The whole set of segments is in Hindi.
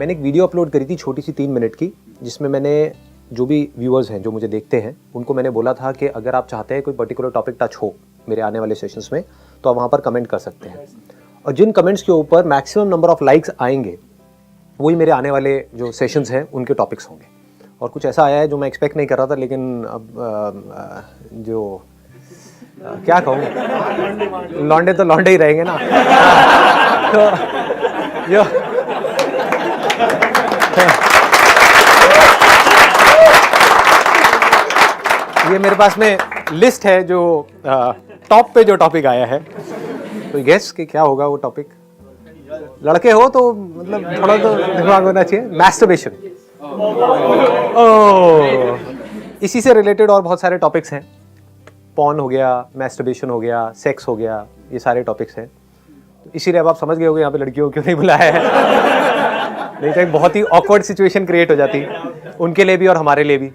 मैंने एक वीडियो अपलोड करी थी छोटी सी 3 मिनट की, जिसमें मैंने जो भी व्यूअर्स हैं जो मुझे देखते हैं उनको मैंने बोला था कि अगर आप चाहते हैं कोई पर्टिकुलर टॉपिक टच हो मेरे आने वाले सेशंस में तो आप वहाँ पर कमेंट कर सकते हैं, और जिन कमेंट्स के ऊपर मैक्सिमम नंबर ऑफ लाइक्स आएंगे वही मेरे आने वाले जो सेशंस हैं उनके टॉपिक्स होंगे। और कुछ ऐसा आया है जो मैं एक्सपेक्ट नहीं कर रहा था, लेकिन अब जो क्या कहूँ, लौंडे तो लौंडे ही रहेंगे ना। तो जो ये मेरे पास में लिस्ट है जो टॉप पे जो टॉपिक आया है, तो गेस कि क्या होगा वो टॉपिक। लड़के हो तो मतलब थोड़ा तो दिमाग होना चाहिए। मैस्टरबेशन, इसी से रिलेटेड और बहुत सारे टॉपिक्स हैं। पॉर्न हो गया, मैस्टरबेशन हो गया, सेक्स हो गया, ये सारे टॉपिक्स हैं। तो इसीलिए अब आप समझ गए होंगे यहाँ पे लड़कियों को क्यों नहीं बुलाया है। नहीं तो एक बहुत ही ऑकवर्ड सिचुएशन क्रिएट हो जाती उनके लिए भी और हमारे लिए भी।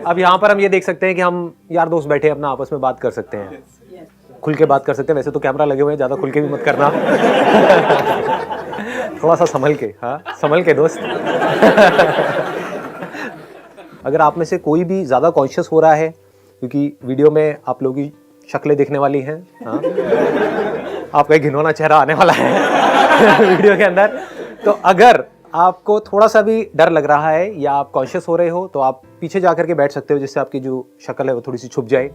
अब यहाँ पर हम ये देख सकते हैं कि हम यार दोस्त बैठे अपना आपस में बात कर सकते हैं, खुल के बात कर सकते हैं। वैसे तो कैमरा लगे हुए हैं, ज़्यादा खुल के भी मत करना। थोड़ा सा संभल के, हाँ संभल के दोस्त। अगर आप में से कोई भी ज़्यादा कॉन्शियस हो रहा है, क्योंकि वीडियो में आप लोगों की शक्लें दिखने वाली हैं, हाँ आपका एक घिनौना चेहरा आने वाला है वीडियो के अंदर, तो अगर आपको थोड़ा सा भी डर लग रहा है या आप कॉन्शियस हो रहे हो तो आप पीछे जा करके बैठ सकते हो, जिससे आपकी जो शक्ल है वो थोड़ी सी छुप जाए।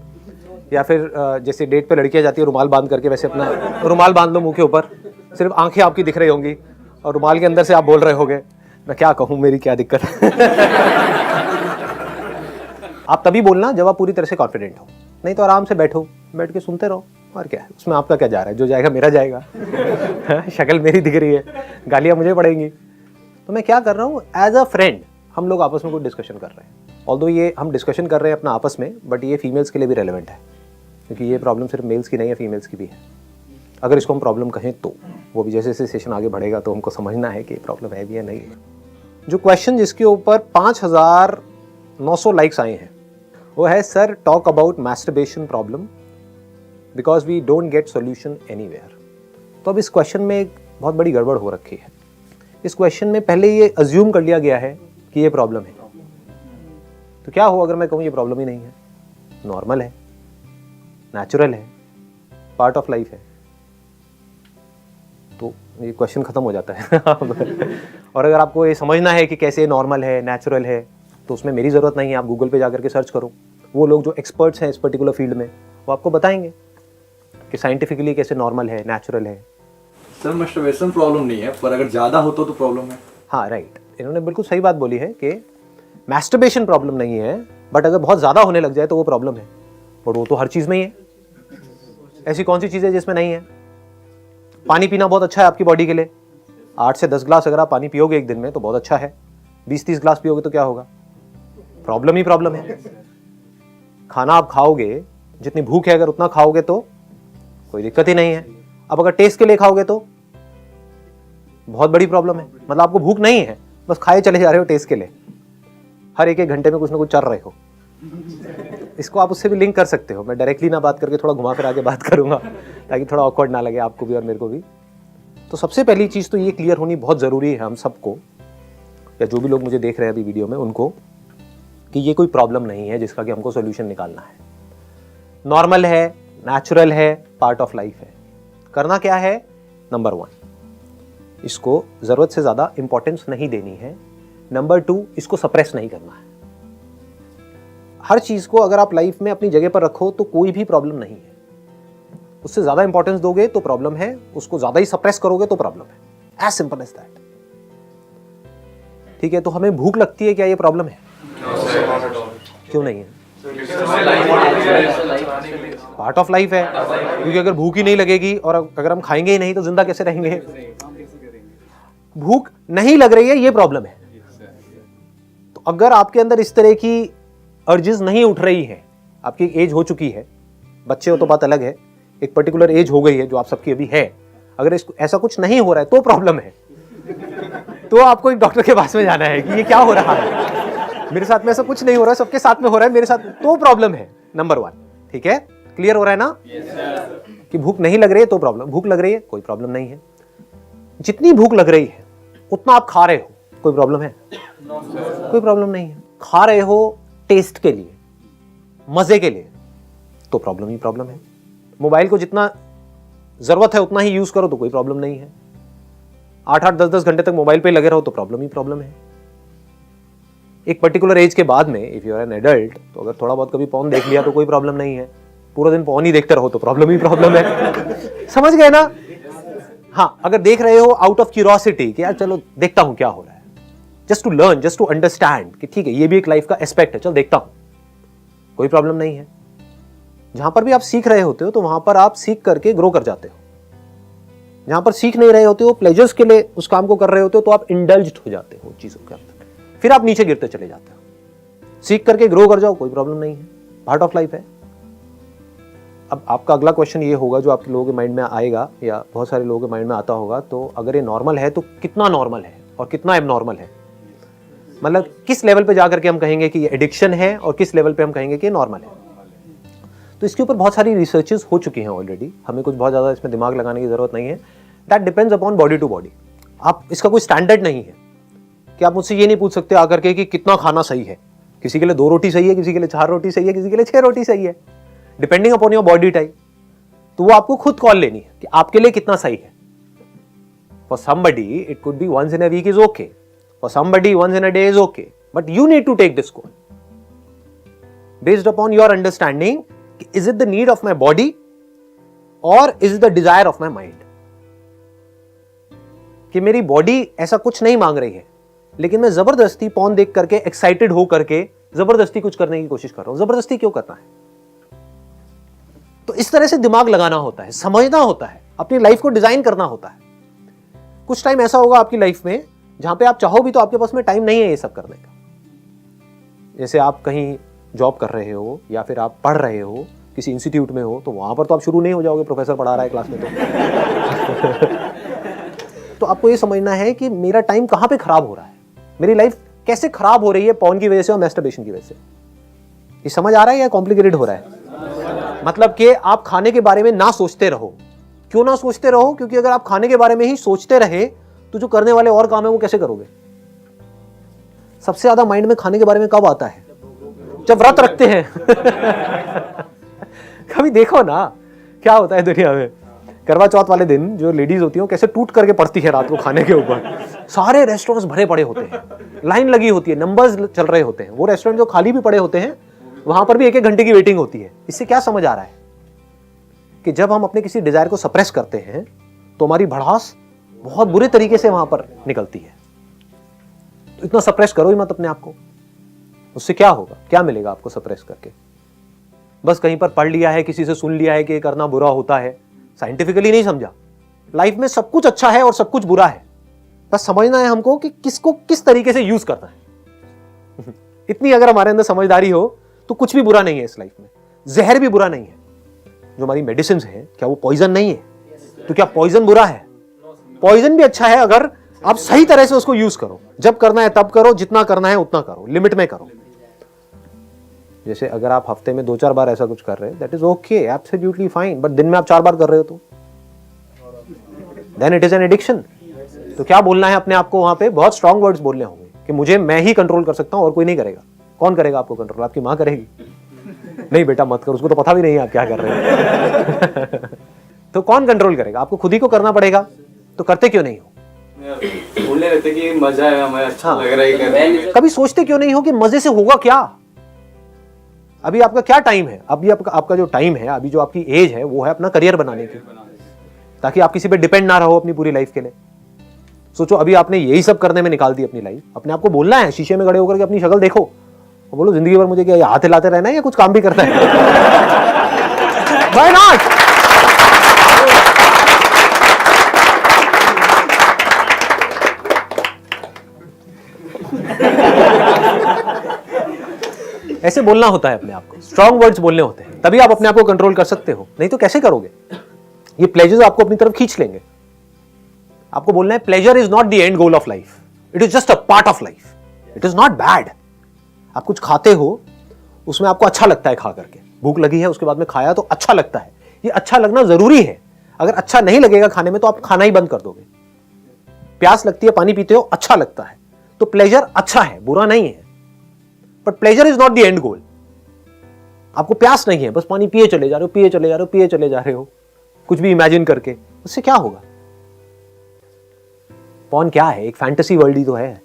या फिर जैसे डेट पे लड़कियां जाती है रुमाल बांध करके, वैसे अपना रुमाल बांध लो मुंह के ऊपर, सिर्फ आंखें आपकी दिख रही होंगी और रुमाल के अंदर से आप बोल रहे होगे मैं क्या कहूँ, मेरी क्या दिक्कत है। आप तभी बोलना जब आप पूरी तरह से कॉन्फिडेंट हो, नहीं तो आराम से बैठो, बैठ के सुनते रहो। और क्या है उसमें, आपका क्या जा रहा है, जो जाएगा मेरा जाएगा। शक्ल मेरी दिख रही है, गालियाँ मुझे पड़ेंगी, तो मैं क्या कर रहा हूँ एज अ फ्रेंड हम लोग आपस में कोई डिस्कशन कर रहे हैं। ऑल्दो ये हम डिस्कशन कर रहे हैं अपना आपस में, बट ये फीमेल्स के लिए भी रेलेवेंट है, क्योंकि ये प्रॉब्लम सिर्फ मेल्स की नहीं है, फीमेल्स की भी है। अगर इसको हम प्रॉब्लम कहें तो वो भी जैसे जैसे सेशन आगे बढ़ेगा तो हमको समझना है कि प्रॉब्लम है भी या नहीं है। जो क्वेश्चन जिसके ऊपर 5,900 लाइक्स आए हैं वो है, sir talk about masturbation problem because we don't get solution anywhere. तो अब इस क्वेश्चन में एक बहुत बड़ी गड़बड़ हो रखी है। इस क्वेश्चन में पहले ये अज्यूम कर लिया गया है कि ये प्रॉब्लम है। तो क्या हो अगर मैं कहूँ ये प्रॉब्लम ही नहीं है, नॉर्मल है, नेचुरल है, पार्ट ऑफ लाइफ है, तो ये क्वेश्चन खत्म हो जाता है। और अगर आपको ये समझना है कि कैसे नॉर्मल है, नेचुरल है, तो उसमें मेरी ज़रूरत नहीं है। आप गूगल पे जाकर के सर्च करो, वो लोग जो एक्सपर्ट्स हैं इस पर्टिकुलर फील्ड में वो आपको बताएंगे कि साइंटिफिकली कैसे नॉर्मल है, नेचुरल है। सर मैस्टरबेशन प्रॉब्लम नहीं है, पर अगर ज़्यादा हो तो प्रॉब्लम है। हाँ राइट, इन्होंने बिल्कुल सही बात बोली है कि मैस्टरबेशन प्रॉब्लम नहीं है, बट अगर बहुत ज़्यादा होने लग जाए तो वो प्रॉब्लम है। और वो तो हर चीज़ में ही है। ऐसी कौन सी चीज़ है जिसमें नहीं है? पानी पीना बहुत अच्छा है आपकी बॉडी के लिए। 8 से 10 ग्लास अगर आप पानी पियोगे एक दिन में तो बहुत अच्छा है। 20-30 ग्लास पियोगे तो क्या होगा? प्रॉब्लम ही प्रॉब्लम है। खाना आप खाओगे, जितनी भूख है अगर उतना खाओगे तो कोई दिक्कत ही नहीं है। अब अगर टेस्ट के लिए खाओगे तो बहुत बड़ी प्रॉब्लम है। मतलब आपको भूख नहीं है, बस खाए चले जा रहे हो टेस्ट के लिए, हर एक घंटे में कुछ ना कुछ चल रहे हो। इसको आप उससे भी लिंक कर सकते हो। मैं डायरेक्टली ना बात करके थोड़ा घुमा फिरा के बात करूंगा ताकि थोड़ा ऑकवर्ड ना लगे आपको भी और मेरे को भी। तो सबसे पहली चीज़ तो ये क्लियर होनी बहुत ज़रूरी है हम सबको, या जो भी लोग मुझे देख रहे हैं अभी वीडियो में उनको, कि ये कोई प्रॉब्लम नहीं है जिसका कि हमको सोल्यूशन निकालना है। नॉर्मल है, नेचुरल है, पार्ट ऑफ लाइफ है। करना क्या है? नंबर 1, इसको ज़रूरत से ज़्यादा इंपॉर्टेंस नहीं देनी है। नंबर 2, इसको सप्रेस नहीं करना है। हर चीज़ को अगर आप लाइफ में अपनी जगह पर रखो तो कोई भी प्रॉब्लम नहीं है। उससे ज़्यादा इंपॉर्टेंस दोगे तो प्रॉब्लम है, उसको ज़्यादा ही सप्रेस करोगे तो प्रॉब्लम है। As simple as that. ठीक है, तो हमें भूख लगती है, क्या ये प्रॉब्लम है? क्यों नहीं है? पार्ट ऑफ लाइफ है, क्योंकि अगर भूख ही नहीं लगेगी और अगर हम खाएंगे ही नहीं तो जिंदा कैसे रहेंगे? भूख नहीं लग रही है, ये प्रॉब्लम है। तो अगर आपके अंदर इस तरह की अर्जेस नहीं उठ रही है, आपकी एक एज हो चुकी है, बच्चे हो तो बात अलग है, एक पर्टिकुलर एज हो गई है जो आप सबकी अभी है, अगर इसको ऐसा कुछ नहीं हो रहा है तो प्रॉब्लम है। तो आपको एक डॉक्टर के पास में जाना है कि ये क्या हो रहा है, मेरे साथ में ऐसा कुछ नहीं हो रहा है, सबके साथ में हो रहा है, मेरे साथ तो प्रॉब्लम है। नंबर 1, ठीक है, क्लियर हो रहा है ना? कि भूख नहीं लग रही है तो प्रॉब्लम, भूख लग रही है कोई प्रॉब्लम नहीं है। जितनी भूख लग रही है उतना आप खा रहे हो, कोई प्रॉब्लम है? कोई प्रॉब्लम नहीं है। खा रहे हो टेस्ट के लिए, मजे के लिए, तो प्रॉब्लम ही प्रॉब्लम है। मोबाइल को जितना जरूरत है उतना ही यूज करो तो कोई प्रॉब्लम नहीं है। 8-8, 10-10 घंटे तक मोबाइल पे लगे रहो तो प्रॉब्लम ही प्रॉब्लम है। एक पर्टिकुलर एज के बाद में if you are an adult, तो अगर थोड़ा बहुत कभी पॉर्न देख लिया तो कोई प्रॉब्लम नहीं है। पूरा दिन पॉर्न ही देखते रहो तो प्रॉब्लम ही प्रॉब्लम है। समझ गए ना? हाँ, अगर देख रहे हो आउट ऑफ क्यूरियोसिटी कि यार चलो देखता हूं क्या हो रहा है, just to learn, just to understand कि ठीक है ये भी एक लाइफ का एस्पेक्ट है, चल देखता हूं, कोई प्रॉब्लम नहीं है। जहां पर भी आप सीख रहे होते हो तो वहां पर आप सीख करके ग्रो कर जाते हो। जहां पर सीख नहीं रहे होते हो, प्लेजर्स के लिए उस काम को कर रहे होते हो, तो आप इंडल्ज्ड हो जाते हो चीजों के अंदर, फिर आप नीचे गिरते चले जाते हो। सीख करके ग्रो कर जाओ, कोई प्रॉब्लम नहीं है, पार्ट ऑफ लाइफ है। अब आपका अगला क्वेश्चन ये होगा जो आपके लोगों के माइंड में आएगा या बहुत सारे लोगों के माइंड में आता होगा, तो अगर ये नॉर्मल है तो कितना नॉर्मल है और कितना एबनॉर्मल है? मतलब किस लेवल पे जाकर के हम कहेंगे कि ये एडिक्शन है और किस लेवल पे हम कहेंगे कि ये नॉर्मल है? तो इसके ऊपर बहुत सारी रिसर्चेस हो चुकी हैं ऑलरेडी, हमें कुछ बहुत ज़्यादा इसमें दिमाग लगाने की ज़रूरत नहीं है। That depends upon body to body. आप इसका कोई स्टैंडर्ड नहीं है कि आप मुझसे ये नहीं पूछ सकते आकर के कि कितना खाना सही है। किसी के लिए 2 रोटी सही है, किसी के लिए 4 रोटी सही है, किसी के लिए 6 रोटी सही है, depending upon your body type. तो वो आपको खुद कॉल लेनी है कि आपके लिए कितना सही है। For somebody it could be once in a week is okay, for somebody once in a day is okay, but you need to take this call based upon your understanding. Is it the need of my body or is it the desire of my mind? कि मेरी बॉडी ऐसा कुछ नहीं मांग रही है, लेकिन मैं जबरदस्ती पॉर्न देख करके एक्साइटेड हो करके जबरदस्ती कुछ करने की कोशिश कर रहा हूं। जबरदस्ती क्यों करना है? तो इस तरह से दिमाग लगाना होता है, समझना होता है, अपनी लाइफ को डिजाइन करना होता है। कुछ टाइम ऐसा होगा आपकी लाइफ में जहां पे आप चाहो भी तो आपके पास में टाइम नहीं है ये सब करने का। जैसे आप कहीं जॉब कर रहे हो या फिर आप पढ़ रहे हो, किसी इंस्टीट्यूट में हो, तो वहां पर तो आप शुरू नहीं हो जाओगे, प्रोफेसर पढ़ा रहा है क्लास में तो आपको ये समझना है कि मेरा टाइम कहां पे खराब हो रहा है, मेरी लाइफ कैसे खराब हो रही है पॉर्न की वजह से और मैस्टरबेशन की वजह से। ये समझ आ रहा है या कॉम्प्लिकेटेड हो रहा है? मतलब कि आप खाने के बारे में ना सोचते रहो। क्यों ना सोचते रहो? क्योंकि अगर आप खाने के बारे में ही सोचते रहे तो जो करने वाले और काम है वो कैसे करोगे? सबसे ज्यादा माइंड में खाने के बारे में कब आता है? जब व्रत रखते हैं कभी देखो ना क्या होता है दुनिया में। करवा चौथ वाले दिन जो लेडीज होती हैं कैसे टूट करके पड़ती है रात को खाने के ऊपर। सारे रेस्टोरेंट्स भरे पड़े होते हैं, लाइन लगी होती है, नंबर्स चल रहे होते हैं। वो रेस्टोरेंट जो खाली भी पड़े होते हैं वहां पर भी 1-1 घंटे की वेटिंग होती है। इससे क्या समझ आ रहा है कि जब हम अपने किसी डिजायर को सप्रेस करते हैं तो हमारी भड़ास बहुत बुरे तरीके से वहां पर निकलती है। तो इतना सप्रेस करो ही मत अपने आप को। उससे क्या होगा, क्या मिलेगा आपको सप्रेस करके? बस कहीं पर पढ़ लिया है, किसी से सुन लिया है कि ये करना बुरा होता है, साइंटिफिकली नहीं समझा। लाइफ में सब कुछ अच्छा है और सब कुछ बुरा है, बस समझना है हमको कि किसको किस तरीके से यूज करना है। इतनी अगर हमारे अंदर समझदारी हो तो कुछ भी बुरा नहीं है इस लाइफ में। जहर भी बुरा नहीं है। जो हमारी मेडिसिन है क्या वो पॉइजन नहीं है? तो क्या पॉइजन बुरा है? पॉइजन भी अच्छा है अगर आप सही तरह से उसको यूज करो। जब करना है तब करो, जितना करना है उतना करो, लिमिट में करो। जैसे अगर आप हफ्ते में 2-4 बार ऐसा कुछ कर रहे हैं, that is okay, absolutely fine. But दिन में आप 4 बार कर रहे हो तो then it is an addiction. तो क्या बोलना है अपने आप को? वहां पे बहुत स्ट्रॉन्ग वर्ड्स बोलने होंगे कि मुझे मैं ही कंट्रोल कर सकता हूं और कोई नहीं करेगा। कौन करेगा आपको कंट्रोल? आपकी मां करेगी? नहीं बेटा मत करो, उसको तो पता भी नहीं है आप क्या कर रहे हो। तो कौन कंट्रोल करेगा? आपको खुद ही को करना पड़ेगा। तो करते क्यों नहीं हो? बोलने लगते कि मजा है, हमें अच्छा लग रहा है करने। कभी सोचते क्यों नहीं हो कि मजे से होगा क्या? अभी आपका क्या टाइम है? अभी आपका जो टाइम है, अभी जो आपकी एज है वो है अपना करियर बनाने की, ताकि आप किसी पे डिपेंड ना रहो अपनी पूरी लाइफ के लिए। सोचो अभी आपने यही सब करने में निकाल दी अपनी लाइफ। अपने आप को बोलना है, शीशे में खड़े होकर के अपनी शक्ल देखो और बोलो जिंदगी भर मुझे क्या हाथ हिलाते रहना है या कुछ काम भी करना है? Why not? ऐसे बोलना होता है अपने आप को, स्ट्रॉन्ग वर्ड्स बोलने होते हैं, तभी आप अपने आप को कंट्रोल कर सकते हो। नहीं तो कैसे करोगे? ये प्लेजर्स आपको अपनी तरफ खींच लेंगे। आपको बोलना है pleasure is not the end goal of life, it is just a part of life, it is not bad. आप कुछ खाते हो, उसमें आपको अच्छा लगता है खा करके, भूख लगी है उसके बाद में खाया तो अच्छा लगता है। ये अच्छा लगना जरूरी है। अगर अच्छा नहीं लगेगा खाने में तो आप खाना ही बंद कर दोगे। प्यास लगती है, पानी पीते हो, अच्छा लगता है तो प्लेजर अच्छा है, बुरा नहीं है, but pleasure is not the end goal. आपको प्यास नहीं है, बस पानी पिए चले जा रहे हो, पिए चले जा रहे हो, पिए चले जा रहे हो, कुछ भी इमेजिन करके, उससे क्या होगा? पॉर्न क्या है? एक फैंटेसी वर्ल्ड ही तो है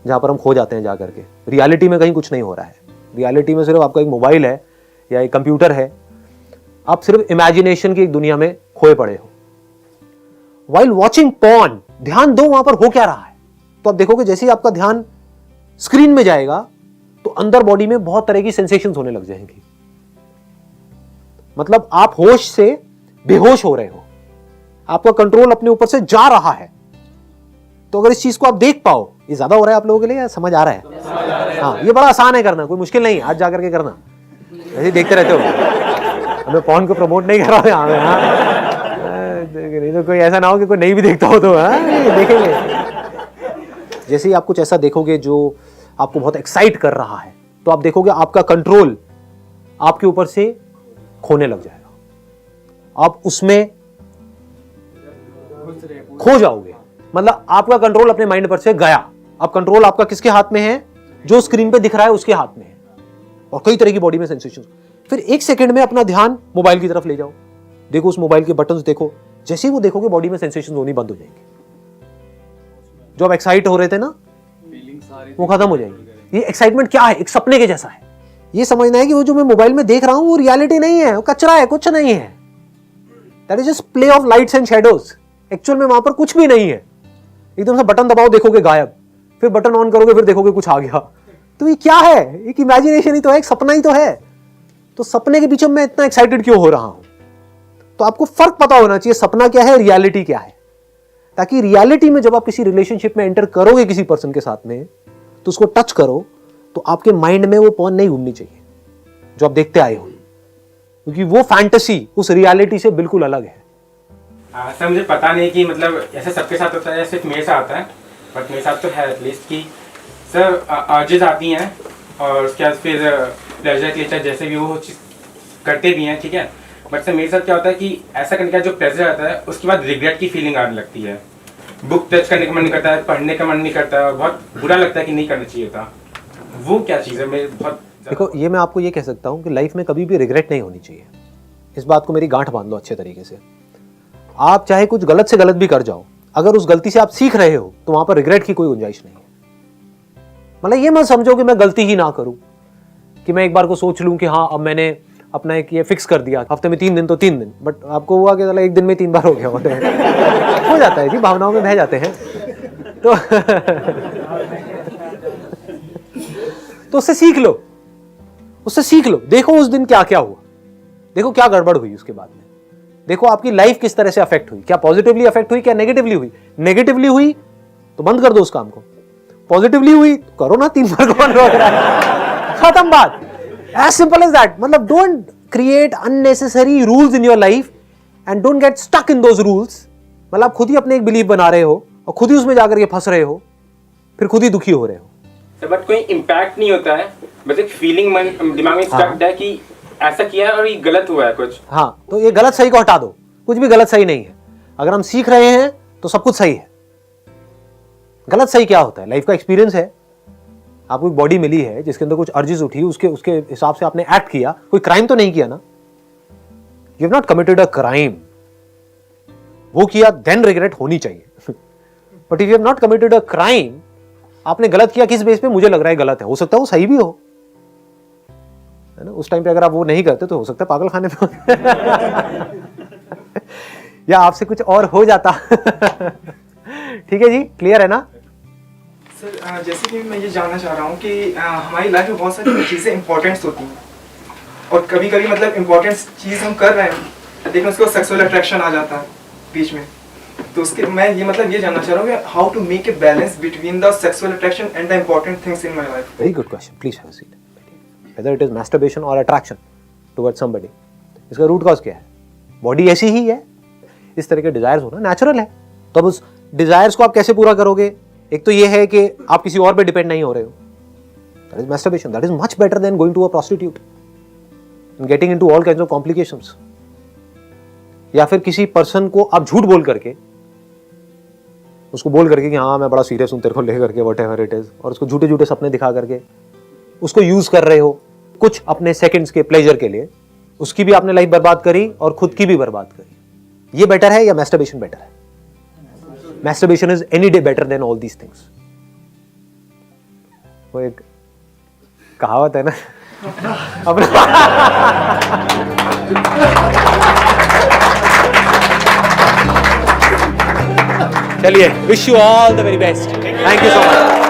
जहां पर हम खो जाते हैं जा करके। रियलिटी में कहीं कुछ नहीं हो रहा है। रियलिटी में सिर्फ आपका एक मोबाइल है या एक कंप्यूटर है, आप सिर्फ इमेजिनेशन की एक दुनिया में खोए पड़े हो। वाइल वॉचिंग पॉर्न, ध्यान दो वहां पर हो क्या रहा है। तो आप देखोगे जैसे ही आपका ध्यान स्क्रीन में जाएगा तो अंदर बॉडी में बहुत तरह की सेंसेशंस होने लग जाएंगी। मतलब आप होश से बेहोश हो रहे हो, आपका कंट्रोल अपने ऊपर से जा रहा है। तो अगर इस चीज को आप देख पाओ, ये ज्यादा हो रहा है आप लोगों के लिए या समझ आ रहा है? हाँ, ये बड़ा आसान है करना, कोई मुश्किल नहीं है, आज जाकर के करना, ऐसे देखते रहते हो। मैं पॉर्न को प्रमोट नहीं कर रहा हूं यहाँ पे, नहीं तो कोई ऐसा ना हो कि कोई नहीं भी देखता हो तो देखेंगे। जैसे ही आप कुछ ऐसा देखोगे जो आपको बहुत एक्साइट कर रहा है, तो आप देखोगे आपका कंट्रोल आपके ऊपर से खोने लग जाएगा, आप उसमें खो जाओगे। मतलब आपका कंट्रोल अपने माइंड पर से गया। अब कंट्रोल आपका किसके हाथ में है? जो स्क्रीन पे दिख रहा है उसके हाथ में है, और कई तरह की बॉडी में सेंसेशन। फिर एक सेकंड में अपना ध्यान मोबाइल की तरफ ले जाओ, देखो उस मोबाइल के बटन्स देखो। जैसे ही वो देखोगे बॉडी में सेंसेशन होनी बंद हो जाएंगे। जो आप एक्साइट हो रहे थे ना, वो खत्म हो जाएगी। ये एक्साइटमेंट क्या है? एक सपने के जैसा है। ये समझना है कि वो जो मैं मोबाइल में देख रहा हूं वो रियलिटी नहीं है, वो कचरा है, कुछ नहीं है। That is just play of lights and shadows. Actual में वहां पर कुछ भी नहीं है। एकदम से बटन दबाओ, देखोगे गायब, फिर बटन ऑन करोगे, फिर देखोगे कुछ आ गया। तो ये क्या है? एक इमेजिनेशन ही तो है, एक सपना ही तो है। तो सपने के पीछे मैं इतना एक्साइटेड क्यों हो रहा हूं? तो आपको फर्क पता होना चाहिए, सपना क्या है, रियलिटी क्या है। ताकि रियलिटी में जब आप किसी रिलेशनशिप में एंटर करोगे किसी पर्सन के साथ में, तो उसको टच करो तो आपके माइंड में वो पॉर्न नहीं घूमनी चाहिए जो आप देखते आए हो, क्योंकि वो फैंटेसी उस रियलिटी से बिल्कुल अलग है। सर मुझे पता नहीं कि मतलब ऐसे सबके साथ होता है, सिर्फ मेरे साथ आता है, बट मेरे साथ तो है एटलीस्ट कि सर अर्जेस आती हैं और उसके बाद फिर प्लेजर के लिए जैसे भी वो चीज़ करते भी हैं, ठीक है। बट सर मेरे साथ क्या होता है कि ऐसा करने का जो प्लेजर आता है उसके बाद रिग्रेट की फीलिंग आने लगती है। बुक टच करने का मन नहीं करता है, पढ़ने का मन नहीं करता, बहुत बुरा लगता है कि नहीं करना चाहिए था। वो क्या चीज़ है? मेरे बहुत देखो, ये मैं आपको ये कह सकता हूं कि लाइफ में कभी भी रिग्रेट नहीं होनी चाहिए। इस बात को मेरी गांठ बांध लो अच्छे तरीके से। आप चाहे कुछ गलत से गलत भी कर जाओ, अगर उस गलती से आप सीख रहे हो तो वहां पर रिग्रेट की कोई गुंजाइश नहीं है। मतलब ये मत समझो कि मैं गलती ही ना करूं, कि मैं एक बार को सोच लूं कि हाँ अब मैंने अपना एक ये फिक्स कर दिया, हफ्ते में 3 दिन तो 3 दिन, बट आपको हुआ कि चला एक दिन में 3 बार हो गया हो जाता है जी, भावनाओं में बह जाते हैं। तो उससे सीख लो, उससे सीख लो। देखो उस दिन क्या क्या हुआ, देखो क्या गड़बड़ हुई उसके बाद में, देखो आपकी लाइफ किस तरह से अफेक्ट हुई, क्या पॉजिटिवली अफेक्ट हुई, क्या नेगेटिवली हुई। नेगेटिवली हुई तो बंद कर दो उस काम को, पॉजिटिवली हुई तो करो ना, 3 बार कौन रोक रहा है, खत्म बात। As simple as that. मतलब don't create unnecessary rules in your life and don't get stuck in those rules. मतलब आप खुद ही अपने एक बिलीफ बना रहे हो और खुद ही उसमें जाकर के फंस रहे हो, फिर खुद ही दुखी हो रहे हो। बट कोई इम्पैक्ट नहीं होता है, बस एक फीलिंग दिमाग में स्टक है कि ऐसा किया है और ये गलत हुआ है कुछ। हाँ, तो ये गलत सही को हटा दो, कुछ भी गलत सही नहीं है। अगर हम सीख रहे हैं तो सब कुछ सही है। गलत सही क्या होता है? लाइफ का एक्सपीरियंस है। आपको एक बॉडी मिली है जिसके अंदर कुछ अर्जेस उठी, उसके हिसाब से आपने एक्ट किया, कोई क्राइम तो नहीं किया ना। You have not committed a crime. वो किया देन रिग्रेट होनी चाहिए। But if you have not committed a crime, आपने गलत किया किस बेस पे? मुझे लग रहा है गलत है, हो सकता है वो सही भी हो, है ना। उस टाइम पे अगर आप वो नहीं करते तो हो सकता है पागल खाने पे या आपसे कुछ और हो जाता। ठीक है जी, क्लियर है ना सर? जैसे कि मैं ये जानना चाह रहा हूँ कि हमारी लाइफ में बहुत सारी चीज़ें इंपॉर्टेंट्स होती हैं, और कभी कभी मतलब इम्पोर्टेंट चीज़ हम कर रहे हैं लेकिन उसको सेक्सुअल अट्रैक्शन आ जाता है बीच में। तो उसके मैं ये मतलब ये जानना चाह रहा हूँ कि how to make a balance between the sexual attraction and the important things in my life. Very good question, please have a seat. Whether it is masturbation or attraction towards somebody, इसका रूट कॉज क्या है? बॉडी ऐसी ही है, इस तरह के डिजायर्स होना नेचुरल है। तो अब उस डिजायर्स को आप कैसे पूरा करोगे? एक तो ये है कि आप किसी और पे डिपेंड नहीं हो रहे हो, that is masturbation. That is much better than going to a prostitute and getting into all kinds of complications. या फिर किसी पर्सन को आप झूठ बोल करके उसको बोल करके कि हाँ मैं बड़ा सीरियस हूँ तेरे को ले करके वट एवर इट इज, और उसको झूठे झूठे सपने दिखा करके उसको यूज कर रहे हो कुछ अपने सेकंड्स के प्लेजर के लिए, उसकी भी आपने लाइफ बर्बाद करी और खुद की भी बर्बाद करी। ये बेटर है या मैस्टरबेशन बेटर है? Masturbation is any day better than all these things. वो एक कहावत है ना अपने चलिए, wish you all the very best, thank you so much.